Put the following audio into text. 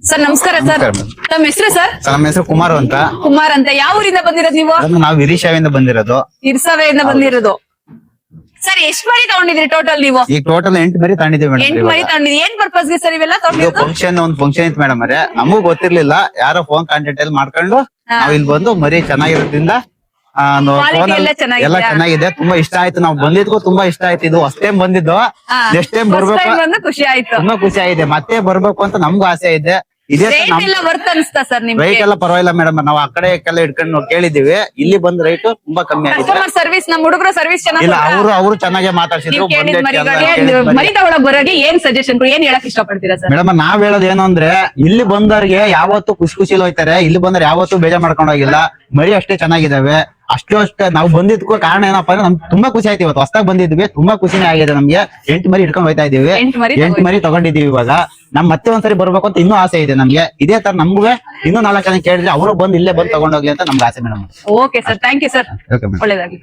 Sir ನಮಸ್ಕಾರ sir. ತಮ್ಮ ಹೆಸರು ಸರ್? ನಮ್ಮ ಹೆಸರು ಕುಮಾರ್ ಅಂತ. ಕುಮಾರ್ ಅಂತ. ಯಾವ ಊರಿಂದ ಬಂದಿರೋದು ನೀವು? ನಾವು ವಿರಿಶಾವಿಂದ ಬಂದಿರೋದು. ಇರ್ಸಾವೆಯಿಂದ ಬಂದಿರೋದು. ಸರ್ ಎಷ್ಟು ಮರಿ ತಗೊಂಡಿದ್ರಿ ಟೋಟಲ್ ನೀವು? ಈಗ ಟೋಟಲ್ 8 ಮರಿ ತಗೊಂಡಿದ್ದೀವಿ ಮೇಡಮ್. 8 ಮರಿ ತಗೊಂಡಿದ್ರಿ. ಏನ್ ಪರ್ಪಸ್ ಗೆ ಸರ್ ಇವೆಲ್ಲ ತಗೊಂಡಿದ್ದು? ಒಂದು ಫಂಕ್ಷನ್ ಇತ್ತು ಮೇಡಮ್. ನಮಗೂ ಗೊತ್ತಿರ್ಲಿಲ್ಲ, ಯಾರೋ ಫೋನ್ ಕಾಂಟ್ಯಾಕ್ಟ್ ಅಲ್ಲಿ ಮಾಡ್ಕೊಂಡು ನಾವ್ ಇಲ್ಲಿ ಬಂದು ಮರಿ ಚೆನ್ನಾಗಿರೋದ್ರಿಂದ Quality ಎಲ್ಲ ಚೆನ್ನಾಗಿದೆ. ಎಲ್ಲ ಚೆನ್ನಾಗಿದೆ. ತುಂಬಾ ಇಷ್ಟ ಆಯ್ತು. ನಾವು ಬಂದಿದ್ಗೂ ತುಂಬಾ ಇಷ್ಟ ಆಯ್ತು. ಇದು ಫಸ್ಟ್ ಟೈಮ್ ಬಂದಿದ್ದು. ನೆಕ್ಸ್ಟ್ ಟೈಮ್ ಬರ್ಬೇಕು, ಖುಷಿ ಆಯ್ತು. ತುಂಬಾ ಖುಷಿ ಆಗಿದೆ. ಮತ್ತೆ ಬರ್ಬೇಕು ಅಂತ ನಮ್ಗೂ ಆಸೆ ಇದೆ. ಇದೇ ರೇಟ್ ಎಲ್ಲ ವರ್ತ್ ಅನ್ಸ್ತಾ ಸರ್ ನಿಮ್ಗೆ? ರೈಟ್ ಎಲ್ಲ ಪರವಾಗಿಲ್ಲ ಮೇಡಮ್. ನಾವು ಆ ಕಡೆ ಇಟ್ಕೊಂಡು ಕೇಳಿದೀವಿ. ಇಲ್ಲಿ ಬಂದ್ ರೈಟ್ ತುಂಬಾ ಕಮ್ಮಿ ಆಗಿದೆ. ಕಸ್ಟಮರ್ ಸರ್ವಿಸ್ ನಮ್ಮ ಹುಡುಗರ ಸರ್ವಿಸ್ ಇಲ್ಲ, ಚೆನ್ನಾಗಿ ಅವರು ಚೆನ್ನಾಗೆ ಮಾತಾಡ್ಸಿದ್ರು. ಮರಿ ತಗೊಳಕ್ ಬರೋರಿಗೆ ಏನ್ ಸಜೆಷನ್ ಏನ್ ಹೇಳಕ್ ಇಷ್ಟಪಡ್ತೀರಾ ಸರ್? ಮೇಡಮ್ ನಾವ್ ಹೇಳೋದು ಏನು ಅಂದ್ರೆ, ಇಲ್ಲಿ ಬಂದವ್ರಿಗೆ ಯಾವತ್ತು ಖುಷಿಲಿ ಹೋಯ್ತಾರೆ. ಇಲ್ಲಿ ಬಂದ್ರೆ ಯಾವತ್ತು ಬೇಜಾರ್ ಮಾಡ್ಕೊಂಡು ಹೋಗಿಲ್ಲ. ಮರಿ ಅಷ್ಟೇ ಚೆನ್ನಾಗಿದಾವೆ. ಅಷ್ಟೇ ನಾವು ಬಂದಿದ್ಕೂ ಕಾರಣ ಏನಪ್ಪಾ ಅಂದ್ರೆ ನಮ್ಗೆ ತುಂಬಾ ಖುಷಿ ಆಯ್ತು. ಇವತ್ತು ಹೊಸದಾಗಿ ಬಂದಿದ್ವಿ, ತುಂಬಾ ಖುಷಿನೇ ಆಗಿದೆ ನಮ್ಗೆ. 8 ಮರಿ ಇಟ್ಕೊಂಡು ಹೋಯ್ತಾ ಇದೀವಿ. 8 ಮರಿ ತಗೊಂಡಿದೀವಿ. ಇವಾಗ ನಮ್ ಮತ್ತೆ ಒಂದ್ಸರಿ ಬರ್ಬೇಕು ಅಂತ ಇನ್ನೂ ಆಸೆ ಇದೆ ನಮ್ಗೆ. ಇದೇ ತರ ನಮ್ಗೂ ಇನ್ನೂ 4 ಜನ ಕೇಳಿದ್ರೆ ಅವರು ಬಂದು ಇಲ್ಲೇ ಬಂದು ತಗೊಂಡೋಗ್ಲಿ ಅಂತ ನಮ್ಗೆ ಆಸೆ madam. Okay sir, thank you sir, okay madam. ಒಳ್ಳೇದಾಗಿ.